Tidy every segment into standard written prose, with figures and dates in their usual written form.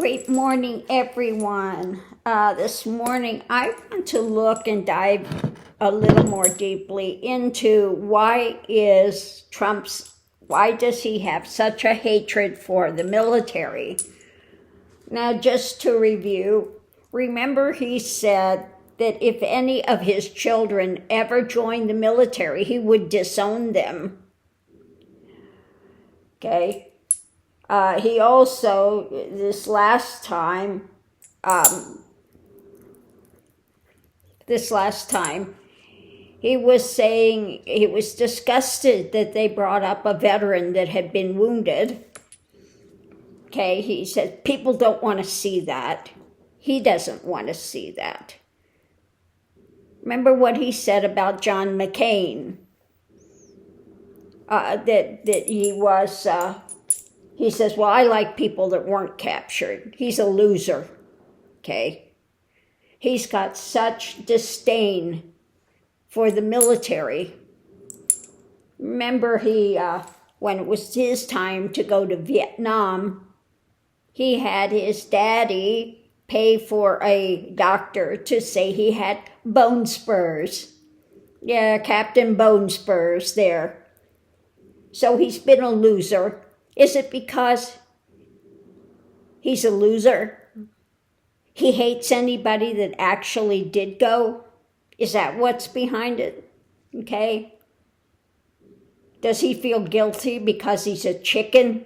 Great morning, everyone. This morning, I want to look and dive a little more deeply into why does he have such a hatred for the military? Now, just to review, remember he said that if any of his children ever joined the military, he would disown them. Okay? He also, this last time, he was saying he was disgusted that they brought up a veteran that had been wounded. Okay, he said, people don't want to see that. He doesn't want to see that. Remember what he said about John McCain? That he was... He says, well, I like people that weren't captured. He's a loser, okay? He's got such disdain for the military. Remember when it was his time to go to Vietnam, he had his daddy pay for a doctor to say he had bone spurs. Yeah, Captain Bone Spurs there. So he's been a loser. Is it because he's a loser? He hates anybody that actually did go? Is that what's behind it? Okay. Does he feel guilty because he's a chicken?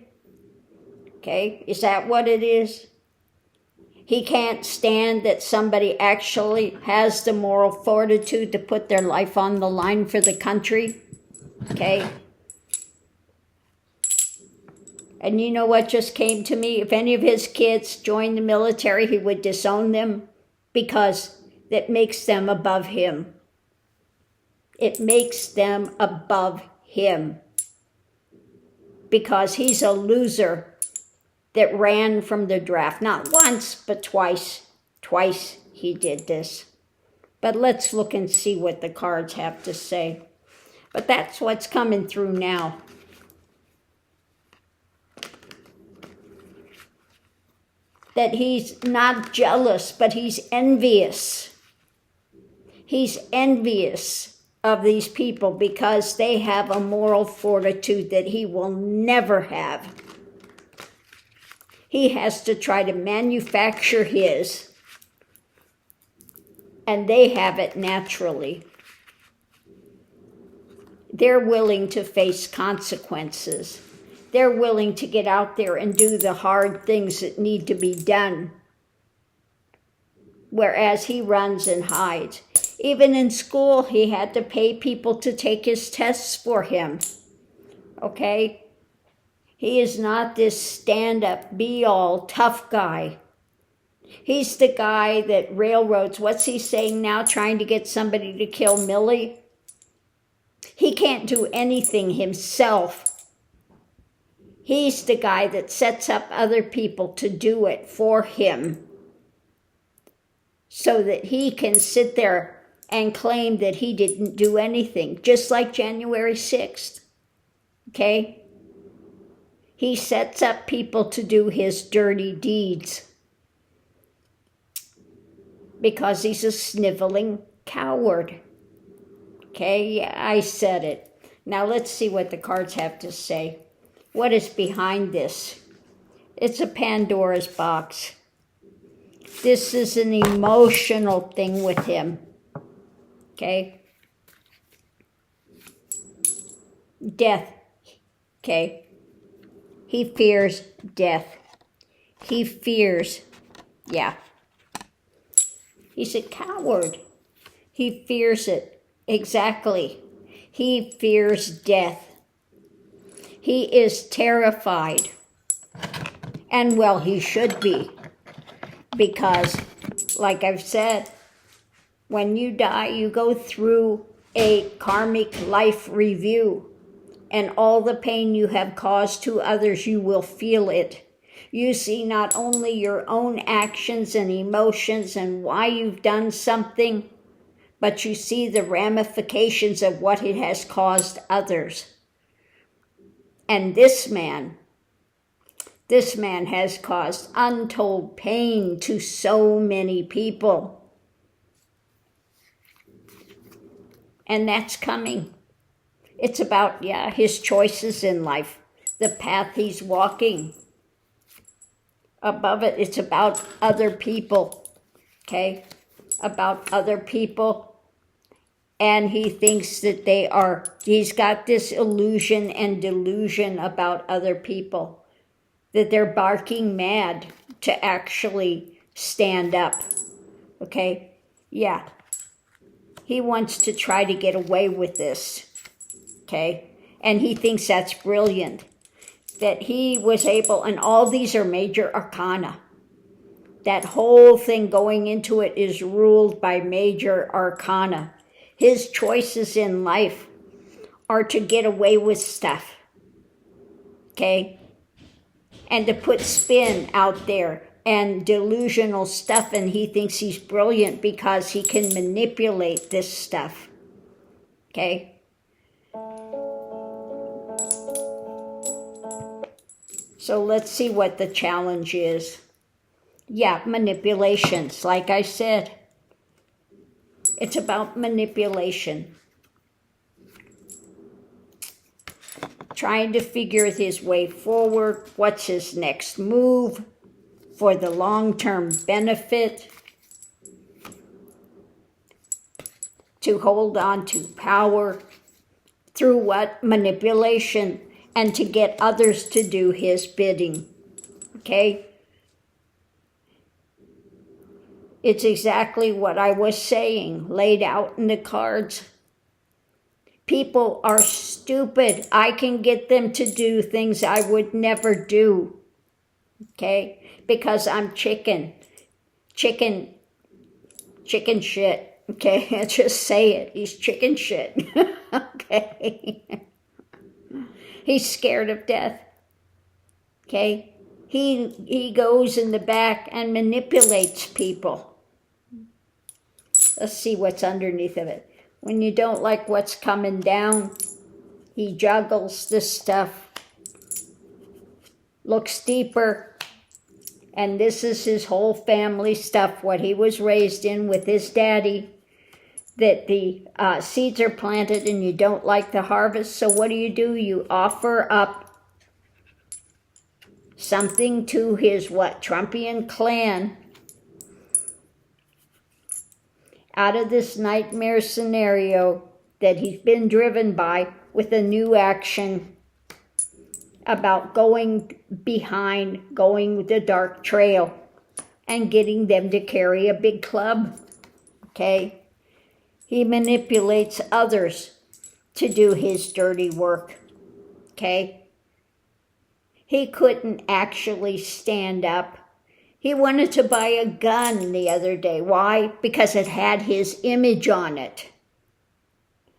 Okay. Is that what it is? He can't stand that somebody actually has the moral fortitude to put their life on the line for the country. Okay. And you know what just came to me? If any of his kids joined the military, he would disown them because that makes them above him. It makes them above him because he's a loser that ran from the draft. Not once, but twice. Twice he did this. But let's look and see what the cards have to say. But that's what's coming through now. That he's not jealous, but he's envious. He's envious of these people because they have a moral fortitude that he will never have. He has to try to manufacture his, and they have it naturally. They're willing to face consequences. They're willing to get out there and do the hard things that need to be done. Whereas he runs and hides. Even in school, he had to pay people to take his tests for him. Okay? He is not this stand-up, be-all, tough guy. He's the guy that railroads, what's he saying now, trying to get somebody to kill Millie? He can't do anything himself. He's the guy that sets up other people to do it for him so that he can sit there and claim that he didn't do anything, just like January 6th, okay? He sets up people to do his dirty deeds because he's a sniveling coward, okay? Yeah, I said it. Now let's see what the cards have to say. What is behind this? It's a Pandoras box. This is an emotional thing with him. Okay? Death. Okay? He fears death. He fears, He's a coward. He fears it. Exactly. He fears death. He is terrified. And well, he should be. Because, like I've said, when you die, you go through a karmic life review. And all the pain you have caused to others, you will feel it. You see not only your own actions and emotions and why you've done something, but you see the ramifications of what it has caused others. And this man This man has caused untold pain to so many people. And that's coming. It's about, his choices in life, the path he's walking. Above it, it's about other people, okay? About other people. And he thinks that he's got this illusion and delusion about other people, that they're barking mad to actually stand up, okay? Yeah. He wants to try to get away with this, okay? And he thinks that's brilliant, that he was able, and all these are major arcana. That whole thing going into it is ruled by major arcana. His choices in life are to get away with stuff, okay? And to put spin out there and delusional stuff, and he thinks he's brilliant because he can manipulate this stuff, okay? So let's see what the challenge is. Yeah, manipulations, like I said. It's about manipulation. Trying to figure his way forward. What's his next move for the long-term benefit? To hold on to power. Through what? Manipulation. And to get others to do his bidding. Okay? It's exactly what I was saying, laid out in the cards. People are stupid. I can get them to do things I would never do. Okay? Because I'm chicken shit. Okay? Just say it. He's chicken shit. Okay? He's scared of death. Okay? He goes in the back and manipulates people. Let's see what's underneath of it. When you don't like what's coming down, he juggles this stuff, looks deeper, and this is his whole family stuff, what he was raised in with his daddy, that the seeds are planted and you don't like the harvest, so what do? You offer up something to his Trumpian clan out of this nightmare scenario that he's been driven by, with a new action about going the dark trail and getting them to carry a big club, okay? He manipulates others to do his dirty work, okay? He couldn't actually stand up. He wanted to buy a gun the other day. Why? Because it had his image on it.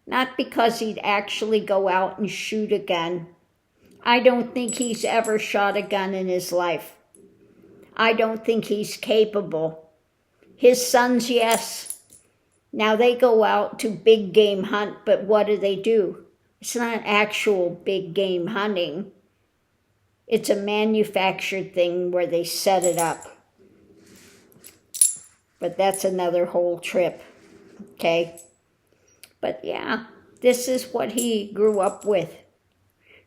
Not because he'd actually go out and shoot a gun. I don't think he's ever shot a gun in his life. I don't think he's capable. His sons, yes. Now they go out to big game hunt, but what do? It's not actual big game hunting. It's a manufactured thing where they set it up. But that's another whole trip, okay? But yeah, this is what he grew up with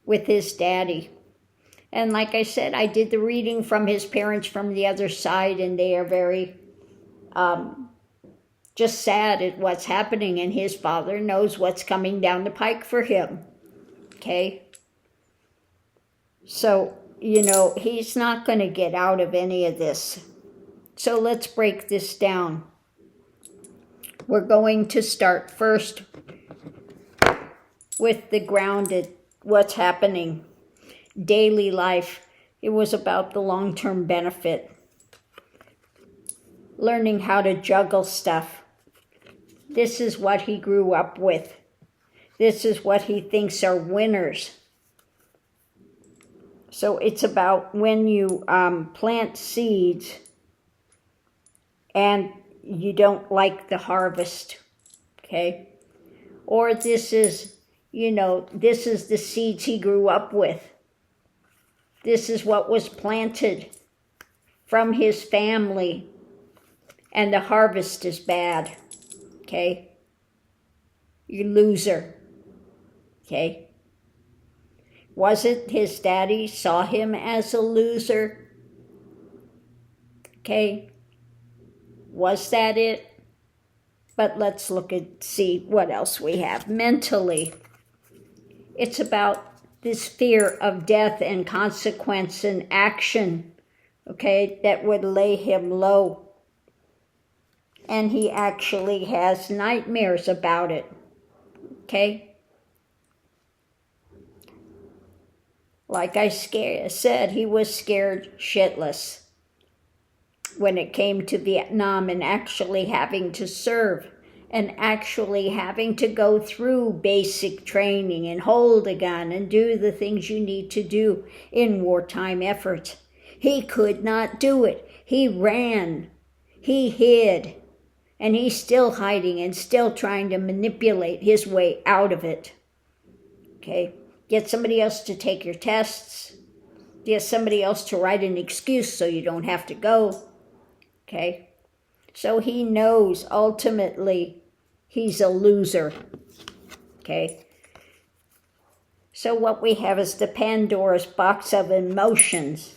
his daddy. And like I said, I did the reading from his parents from the other side, and they are very just sad at what's happening, and his father knows what's coming down the pike for him, okay? So, he's not going to get out of any of this. So let's break this down. We're going to start first with the grounded, what's happening, daily life. It was about the long-term benefit. Learning how to juggle stuff. This is what he grew up with. This is what he thinks are winners. So it's about when you plant seeds and you don't like the harvest, okay? Or this is, this is the seeds he grew up with. This is what was planted from his family, and the harvest is bad, okay? You loser, okay? Was it his daddy saw him as a loser? Okay, was that it? But let's look and see what else we have. Mentally, it's about this fear of death and consequence and action, okay, that would lay him low. And he actually has nightmares about it, okay? Like I said, he was scared shitless when it came to Vietnam and actually having to serve and actually having to go through basic training and hold a gun and do the things you need to do in wartime efforts. He could not do it. He ran. He hid. And he's still hiding and still trying to manipulate his way out of it. Okay? Get somebody else to take your tests. Get somebody else to write an excuse so you don't have to go. Okay? So he knows ultimately he's a loser. Okay? So what we have is the Pandoras Box of emotions.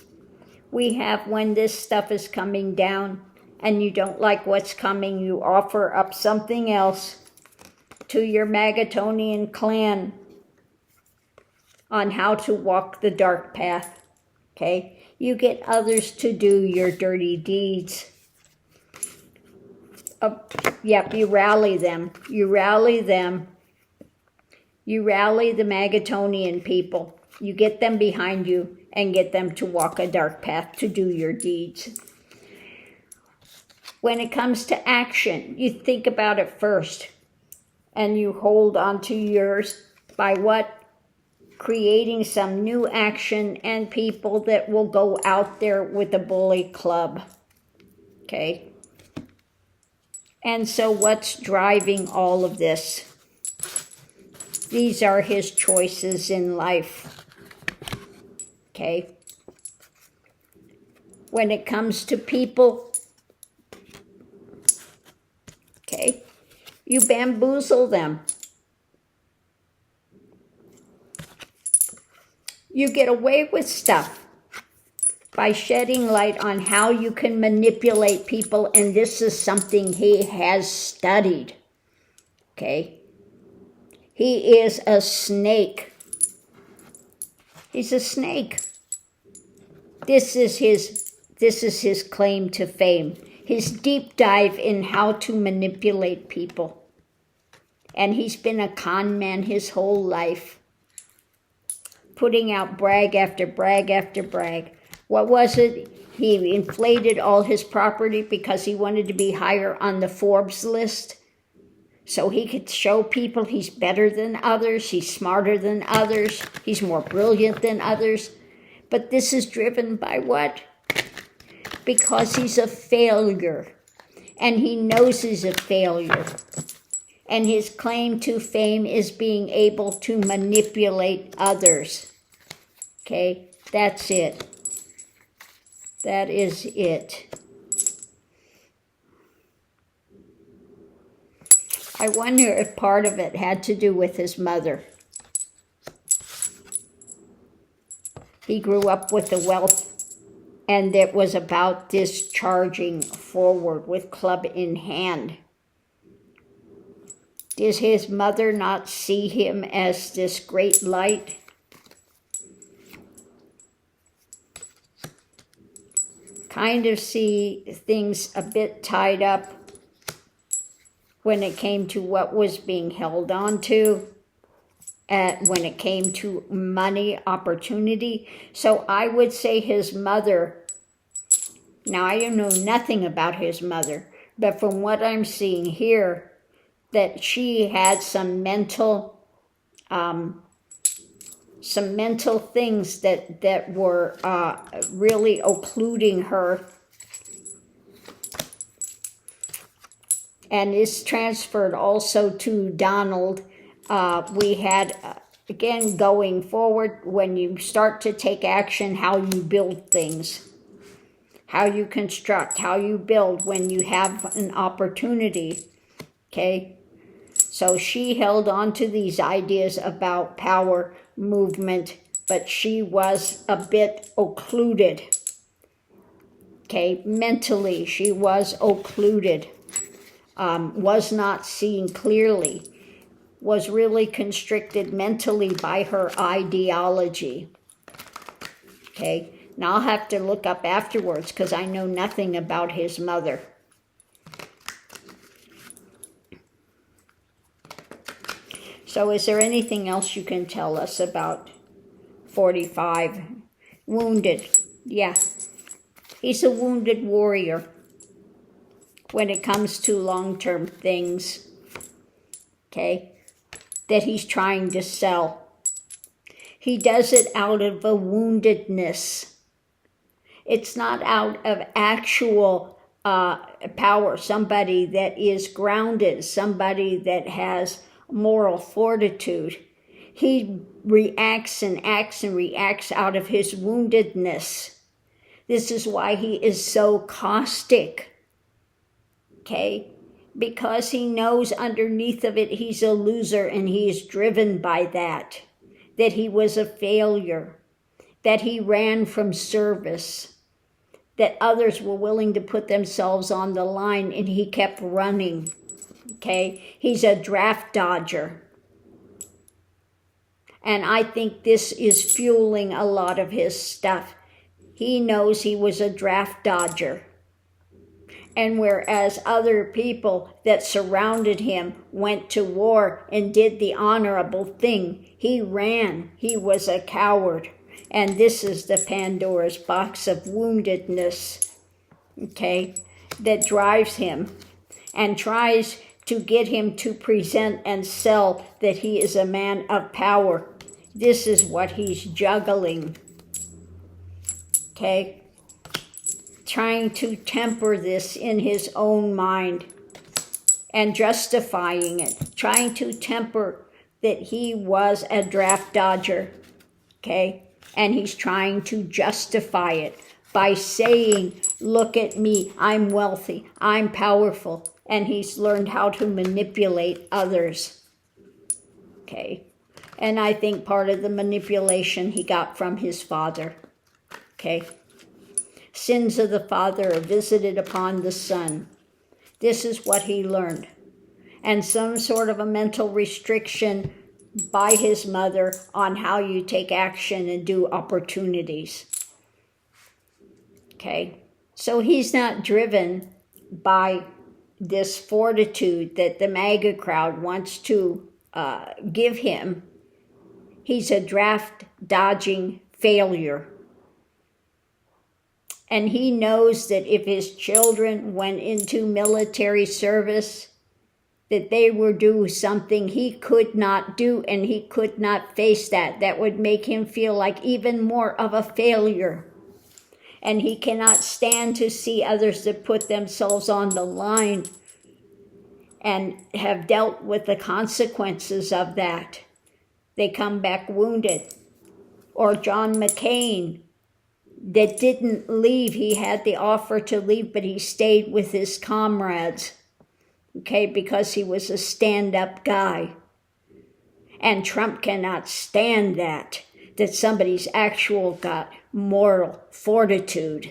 We have when this stuff is coming down and you don't like what's coming, you offer up something else to your Magatonian clan on how to walk the dark path. Okay? You get others to do your dirty deeds. Yep, you rally them. You rally them. You rally the Magatonian people. You get them behind you and get them to walk a dark path to do your deeds. When it comes to action, you think about it first and you hold on to yours by what? Creating some new action and people that will go out there with a bully club. Okay? And so what's driving all of this? These are his choices in life. Okay? When it comes to people, okay, you bamboozle them. You get away with stuff by shedding light on how you can manipulate people, and this is something he has studied. Okay? He is a snake. He's a snake. This is his claim to fame. His deep dive in how to manipulate people. And he's been a con man his whole life. Putting out brag after brag after brag. What was it? He inflated all his property because he wanted to be higher on the Forbes list. So he could show people he's better than others, he's smarter than others, he's more brilliant than others. But this is driven by what? Because he's a failure. And he knows he's a failure. And his claim to fame is being able to manipulate others. Okay, that's it. That is it. I wonder if part of it had to do with his mother. He grew up with the wealth, and it was about discharging forward with club in hand. Did his mother not see him as this great light? Kind of see things a bit tied up when it came to what was being held on to, when it came to money, opportunity. So I would say his mother, now I know nothing about his mother, but from what I'm seeing here, that she had some mental things that were really occluding her, and is transferred also to Donald. We had again, going forward, when you start to take action, how you build things, how you construct, how you build when you have an opportunity, okay? So she held on to these ideas about power, movement, but she was a bit occluded, okay? Mentally, she was occluded, was not seeing clearly, was really constricted mentally by her ideology, okay? Now I'll have to look up afterwards because I know nothing about his mother. So is there anything else you can tell us about 45? Wounded. Yeah. He's a wounded warrior when it comes to long-term things, okay, that he's trying to sell. He does it out of a woundedness. It's not out of actual power, somebody that is grounded, somebody that has moral fortitude. He reacts and acts and reacts out of his woundedness. This is why he is so caustic, okay? Because he knows underneath of it he's a loser, and he is driven by that he was a failure, that he ran from service, that others were willing to put themselves on the line, and he kept running, okay? He's a draft dodger. And I think this is fueling a lot of his stuff. He knows he was a draft dodger. And whereas other people that surrounded him went to war and did the honorable thing, he ran. He was a coward. And this is the Pandoras box of woundedness, okay, that drives him and tries to get him to present and sell that he is a man of power. This is what he's juggling, okay, trying to temper this in his own mind and justifying it, trying to temper that he was a draft dodger, okay, and he's trying to justify it by saying, look at me, I'm wealthy, I'm powerful, and he's learned how to manipulate others, okay. And I think part of the manipulation he got from his father, okay. Sins of the father are visited upon the son. This is what he learned. And some sort of a mental restriction by his mother on how you take action and do opportunities. Okay, so he's not driven by this fortitude that the MAGA crowd wants to give him. He's a draft dodging failure. And he knows that if his children went into military service, that they would do something he could not do, and he could not face that. That would make him feel like even more of a failure. And he cannot stand to see others that put themselves on the line and have dealt with the consequences of that. They come back wounded. Or John McCain, that didn't leave. He had the offer to leave, but he stayed with his comrades, okay, because he was a stand-up guy. And Trump cannot stand that somebody's actual got moral fortitude,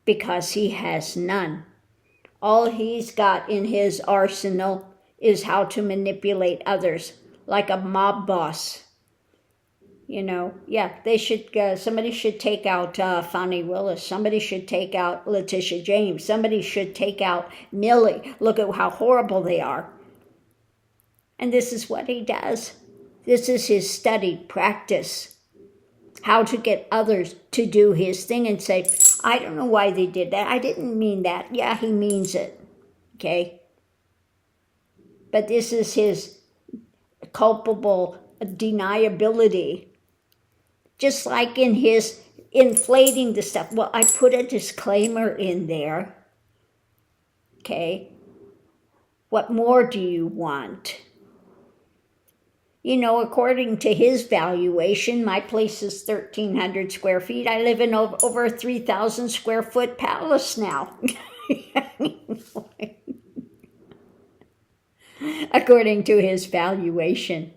because he has none. All he's got in his arsenal is how to manipulate others, like a mob boss. You know, yeah, they should, somebody should take out Fani Willis. Somebody should take out Letitia James. Somebody should take out Millie. Look at how horrible they are. And this is what he does. This is his studied practice. How to get others to do his thing and say, I don't know why they did that. I didn't mean that. Yeah, he means it. Okay? But this is his culpable deniability. Just like in his inflating the stuff. Well, I put a disclaimer in there. Okay? What more do you want? According to his valuation, my place is 1,300 square feet. I live in over a 3,000 square foot palace now. According to his valuation.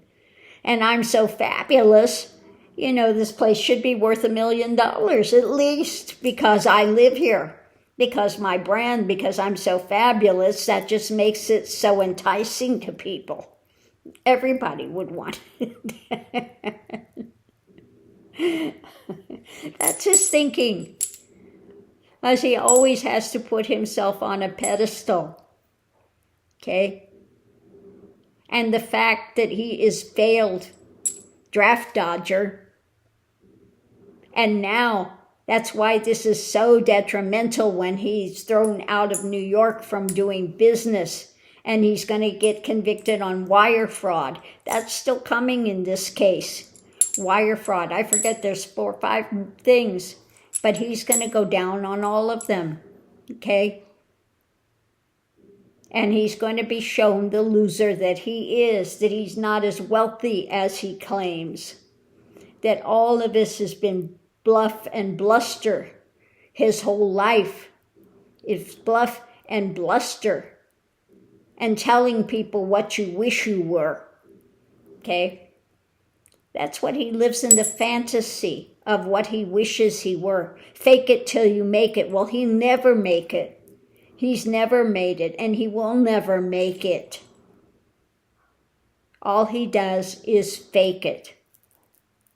And I'm so fabulous, this place should be worth $1 million at least, because I live here, because my brand, because I'm so fabulous, that just makes it so enticing to people. Everybody would want it. That's his thinking. As he always has to put himself on a pedestal. Okay? And the fact that he is failed draft dodger. And now that's why this is so detrimental when he's thrown out of New York from doing business. And he's going to get convicted on wire fraud. That's still coming in this case. Wire fraud. I forget, there's 4 or 5 things. But he's going to go down on all of them. Okay? And he's going to be shown the loser that he is. That he's not as wealthy as he claims. That all of this has been bluff and bluster. His whole life is bluff and bluster. And telling people what you wish you were. Okay? That's what he lives in, the fantasy of what he wishes he were. Fake it till you make it. Well, he never make it. He's never made it, and he will never make it. All he does is fake it.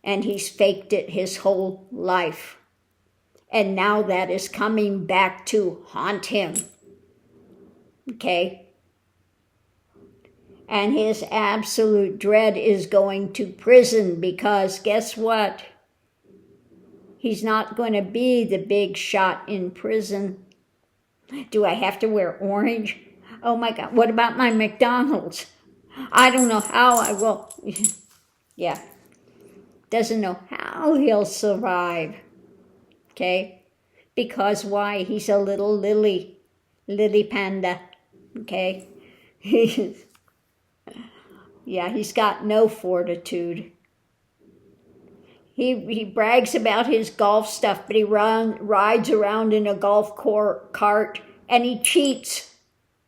And he's faked it his whole life. And now that is coming back to haunt him. Okay? And his absolute dread is going to prison, because guess what? He's not going to be the big shot in prison. Do I have to wear orange? Oh my God, what about my McDonald's? I don't know how I will. Yeah. Doesn't know how he'll survive. Okay? Because why? He's a little lily panda. Okay? Yeah, he's got no fortitude. He brags about his golf stuff, but he rides around in a golf cart, and he cheats.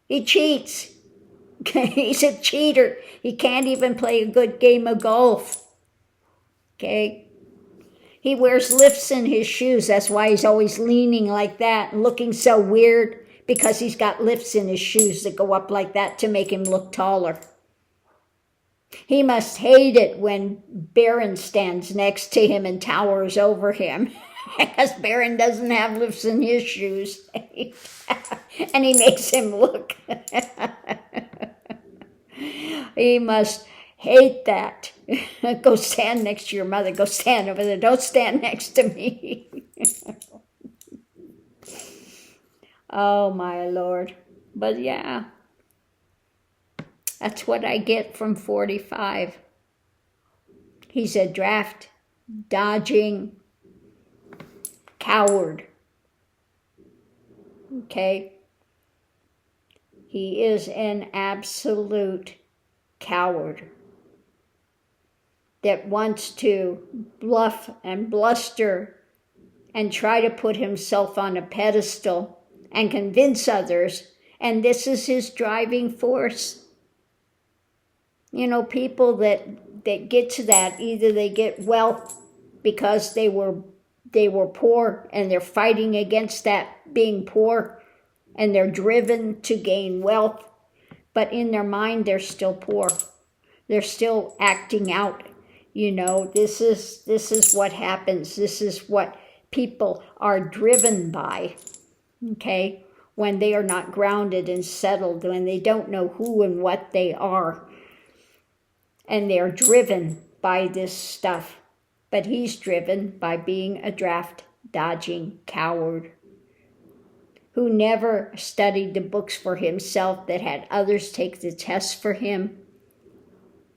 He cheats. He's a cheater. He can't even play a good game of golf. Okay? He wears lifts in his shoes. That's why he's always leaning like that and looking so weird, because he's got lifts in his shoes that go up like that to make him look taller. He must hate it when Baron stands next to him and towers over him, because Baron doesn't have lifts in his shoes. And he makes him look. He must hate that. Go stand next to your mother. Go stand over there. Don't stand next to me. Oh, my Lord. But yeah. That's what I get from 45. He's a draft dodging coward. Okay? He is an absolute coward that wants to bluff and bluster and try to put himself on a pedestal and convince others, and this is his driving force. People that get to that, either they get wealth because they were poor and they're fighting against that being poor, and they're driven to gain wealth, but in their mind they're still poor. They're still acting out. This is what happens. This is what people are driven by. Okay? When they are not grounded and settled, when they don't know who and what they are. And they're driven by this stuff. But he's driven by being a draft-dodging coward who never studied the books for himself, that had others take the tests for him.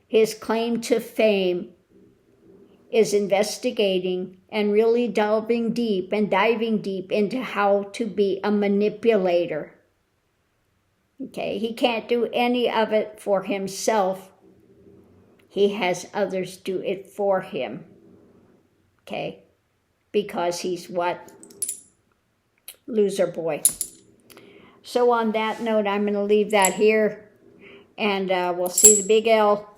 His claim to fame is investigating and really delving deep and diving deep into how to be a manipulator. Okay, he can't do any of it for himself. he has others do it for him. Okay? Because he's what? Loser boy. So on that note, I'm going to leave that here. And we'll see the big L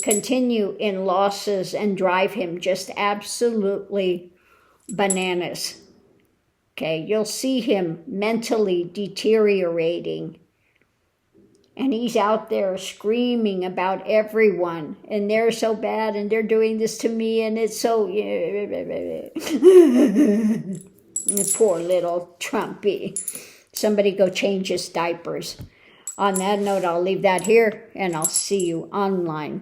continue in losses and drive him just absolutely bananas. Okay, you'll see him mentally deteriorating. And he's out there screaming about everyone. And they're so bad and they're doing this to me and it's so... Poor little Trumpy. Somebody go change his diapers. On that note, I'll leave that here and I'll see you online.